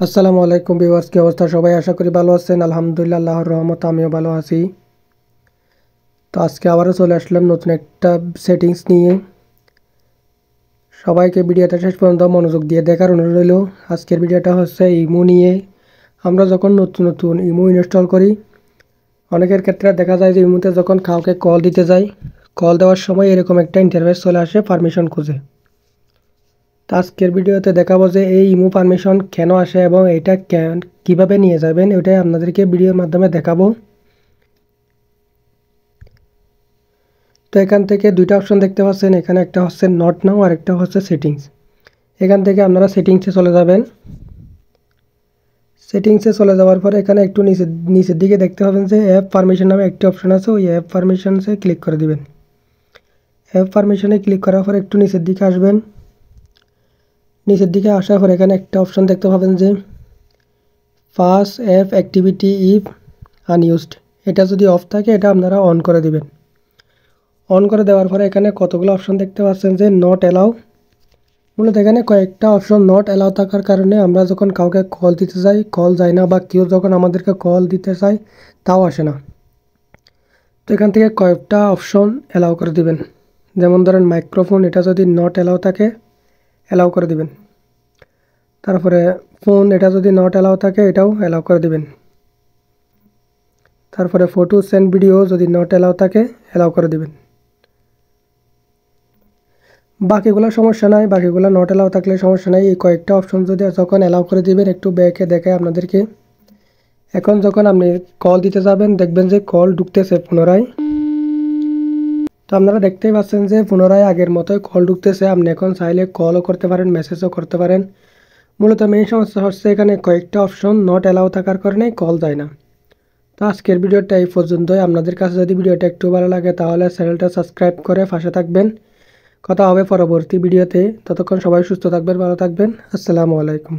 আসসালামু আলাইকুম ভিউয়ার্স, কি অবস্থা সবাই? আশা করি ভালো আছেন। আলহামদুলিল্লাহ, আল্লাহর রহমতে আমিও ভালো আছি। তো আজকে আবারও চলে আসলাম নতুন একটা সেটিংস নিয়ে। সবাইকে ভিডিওটা শেষ পর্যন্ত মনোযোগ দিয়ে দেখার অনুরোধ রইল। আজকের ভিডিওটা হচ্ছে ইমো নিয়ে। আমরা যখন নতুন নতুন ইমো ইনস্টল করি, অনেকের ক্ষেত্রে দেখা যায় যে ইমোতে যখন কাউকে কল দিতে যাই, কল দেওয়ার সময় এরকম একটা ইন্টারফেস চলে আসে পারমিশন খুঁজে। তো আজকের ভিডিওতে দেখাবো যে এই ইমো পারমিশন কেন আসে এবং এটা কিভাবে নিয়ে যাবেন, ওইটাই আপনাদেরকে ভিডিওর মাধ্যমে দেখাবো। তো এখান থেকে দুইটা অপশন দেখতে পাচ্ছেন, এখানে একটা হচ্ছে নট নাও আর একটা হচ্ছে সেটিংস। এখান থেকে আপনারা সেটিংসে চলে যাবেন। সেটিংসে চলে যাওয়ার পরে এখানে একটু নিচের দিকে দেখতে পাবেন যে অ্যাপ পারমিশন নামে একটি অপশন আছে, ওই অ্যাপ পারমিশনসে ক্লিক করে দিবেন। অ্যাপ পারমিশনে ক্লিক করার পর একটু নিচের দিকে আসবেন। নিচের দিকে আসার পর এখানে একটা অপশন দেখতে পাবেন যে pass app activity if unused. এটা যদি অফ থাকে এটা আপনারা অন করে দিবেন। অন করে দেওয়ার পরে এখানে কতগুলো অপশন দেখতে পাচ্ছেন যে নট অ্যালাউ। মূলত এখানে কয়েকটা অপশন নট অ্যালাউ থাকার কারণে আমরা যখন কাউকে কল দিতে যাই কল যায় না, বা কেউ যখন আমাদেরকে কল দিতে চায় তাও আসে না। তো এখান থেকে কয়েকটা অপশন অ্যালাউ করে দিবেন। যেমন ধরেন মাইক্রোফোন, এটা যদি নট অ্যালাউ থাকে অ্যালাউ করে দিবেন। তারপরে ফোন, এটা যদি নট অ্যালাউ থাকে এটাও অ্যালাউ করে দিবেন। তারপরে ফটো সেন্ড ভিডিও যদি নট অ্যালাউ থাকে অ্যালাউ করে দিবেন। বাকিগুলো সমস্যা নাই, বাকিগুলো নট অ্যালাউ থাকলে সমস্যা নাই। এই কয়েকটা অপশন যদি যখন অ্যালাউ করে দিবেন, একটু ব্যাকে দেখায় আপনাদেরকে। এখন যখন আপনি কল দিতে যাবেন দেখবেন যে কল ঢুকতেছে পুনরায়। তো আপনারা দেখতেই পাচ্ছেন যে পুনরায় আগের মতোই কল ঢুকতেছে। আপনি এখন চাইলে কলও করতে পারেন, মেসেজও করতে পারেন। মূলত মেইন সমস্যা হচ্ছে এখানে কয়েকটা অপশন নট অ্যালাউ থাকার কারণে কল যায় না। তো আজকের ভিডিওটা এই পর্যন্তই। আপনাদের কাছে যদি ভিডিওটা একটু ভালো লাগে তাহলে চ্যানেলটা সাবস্ক্রাইব করে পাশে থাকবেন। কথা হবে পরবর্তী ভিডিওতে। ততক্ষণ সবাই সুস্থ থাকবেন, ভালো থাকবেন। আসসালামু আলাইকুম।